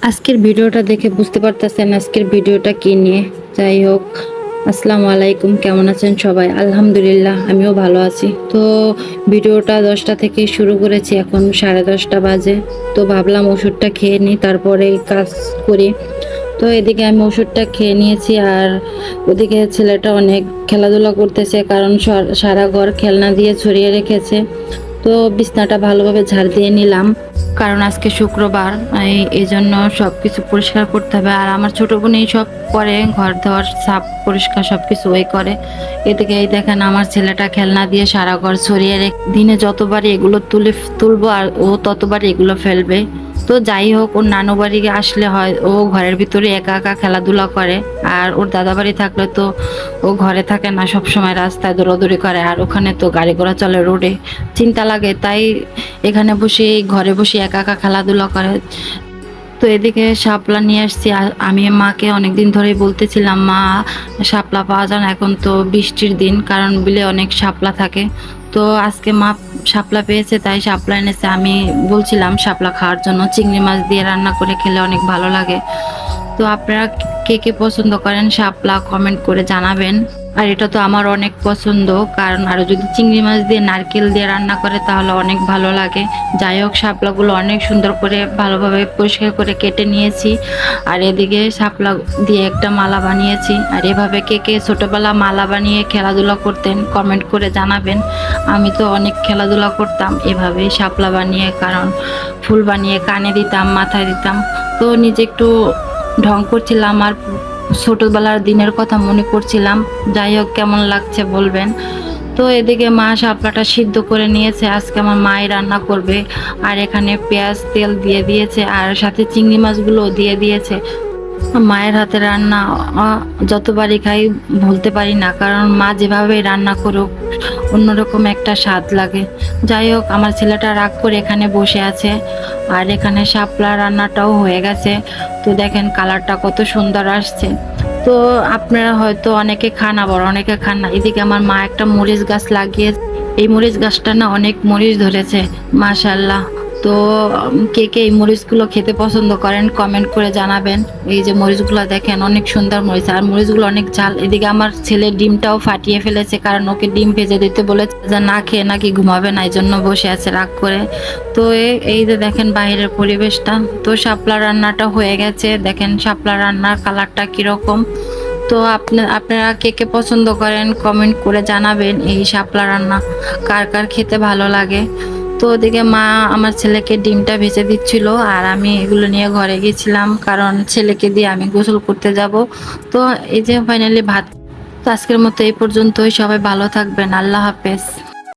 আজকের ভিডিওটা দেখে বুঝতে পারতেছেন আজকের ভিডিওটা কি নিয়ে। যাই হোক, আসসালামু আলাইকুম, কেমন আছেন সবাই? আলহামদুলিল্লাহ, আমিও ভালো আছি। তো ভিডিওটা 10টা থেকে শুরু করেছি, এখন 10:30 বাজে। তো ভাবলাম ওষুধটা খেয়ে নিই, তারপরে কাজ করি। তো এদিকে আমি ওষুধটা খেয়ে নিয়েছি, আর ওদিকে ছেলেটা অনেক খেলাধুলা করতেছে, কারণ সারা ঘর খেলনা দিয়ে ছড়িয়ে রেখেছে। তো বিছনাটা ভালোভাবে ঝাড় দিয়ে নিলাম, কারণ আজকে শুক্রবার, এই জন্য সবকিছু পরিষ্কার করতে হবে। আর আমার ছোট বোনই সব করে, ঘর ধর সাফ পরিষ্কার সবকিছু ওই করে। এদিকে এই দেখেন আমার ছেলেটা খেলনা দিয়ে সারা ঘর ছড়িয়ে রেখে, দিনে যতবারই এগুলো তুলবো আর ও ততবারই এগুলো ফেলবে। তো যাই হোক, ওর নানু বাড়ি আসলে হয় ও ঘরের ভিতরে একা একা খেলাধুলা করে, আর ওর দাদা বাড়ি থাকলে তো ও ঘরে থাকে না, সব সময় রাস্তায় দৌড়াদৌড়ি করে। আর ওখানে তো গাড়ি ঘোড়া চলে, রোডে চিন্তা লাগে, তাই এখানে বসে ঘরে বসে একা একা খেলাধুলা করে। তো এদিকে শাপলা নিয়ে আসছি। আমি মাকে অনেকদিন ধরেই বলতেছিলাম, মা শাপলা পাওয়া যায় না, এখন তো বৃষ্টির দিন, কারণ বিলে অনেক শাপলা থাকে। তো আজকে মা শাপলা পেয়েছে, তাই শাপলা এনেছে। আমি বলছিলাম শাপলা খাওয়ার জন্য, চিংড়ি মাছ দিয়ে রান্না করে খেলে অনেক ভালো লাগে। তো আপনারা কে কে পছন্দ করেন শাপলা, কমেন্ট করে জানাবেন। আর এটা তো আমার অনেক পছন্দ, কারণ আরো যদি চিংড়ি মাছ দিয়ে নারকেল দিয়ে রান্না করে তাহলে অনেক ভালো লাগে। যাই হোক, শাপলাগুলো অনেক সুন্দর করে ভালোভাবে পরিষ্কার করে কেটে নিয়েছি। আর এদিকে শাপলা দিয়ে একটা মালা বানিয়েছি। আর এভাবে কে কে ছোটবেলা মালা বানিয়ে খেলাধুলা করতেন কমেন্ট করে জানাবেন। আমি তো অনেক খেলাধুলা করতাম এভাবেই শাপলা বানিয়ে, কারণ ফুল বানিয়ে কানে দিতাম, মাথায় দিতাম। তো নিজে একটু ঢং করছিলাম, আর ছোটবেলার দিনের কথা মনে করছিলাম। যাই হোক, কেমন লাগছে বলবেন। তো এদিকে মা শাপলাটা সিদ্ধ করে নিয়েছে, আজকে আমার মাই রান্না করবে। আর এখানে পেঁয়াজ তেল দিয়ে দিয়েছে, আর সাথে চিংড়ি মাছগুলো দিয়ে দিয়েছে। মায়ের হাতে রান্না যতবারই খাই ভুলতে পারি না, কারণ মা যেভাবে রান্না করুক অন্যরকম একটা স্বাদ লাগে। যাই হোক, আমার ছেলেটা রাগ করে এখানে বসে আছে, আর এখানে শাপলা রান্নাটাও হয়ে গেছে। তো দেখেন কালারটা কত সুন্দর আসছে। তো আপনারা হয়তো অনেকে খান, আবার অনেকে খান না। এদিকে আমার মা একটা মরিচ গাছ লাগিয়ে, এই মরিচ গাছটা না অনেক মরিচ ধরেছে, মাশাআল্লাহ। তো কে কে এই মরিচগুলো খেতে পছন্দ করেন কমেন্ট করে জানাবেন। এই যে মরিচগুলো দেখেন অনেক সুন্দর মরিচ, আর মরিচগুলো অনেক ঝাল। এদিকে আমার ছেলে ডিমটাও ফাটিয়ে ফেলেছে, কারণ ওকে ডিম ভেজে দিতে বলেছে, যা না খেয়ে নাকি ঘুমাবে না, এই জন্য বসে আছে রাগ করে। তো এই যে দেখেন বাইরের পরিবেশটা। তো শাপলা রান্নাটা হয়ে গেছে, দেখেন শাপলা রান্নার কালারটা কিরকম। তো আপনারা কে কে পছন্দ করেন কমেন্ট করে জানাবেন। এই শাপলা রান্না কার কার খেতে ভালো লাগে। তো ওদিকে মা আমার ছেলেকে ডিমটা ভেজে দিচ্ছিল, আর আমি এগুলো নিয়ে ঘরে গেছিলাম, কারণ ছেলেকে দিয়ে আমি গোসল করতে যাব। তো এই যে ফাইনালি ভাত। তো আজকের মতো এই পর্যন্তই, সবাই ভালো থাকবেন, আল্লাহ হাফেজ।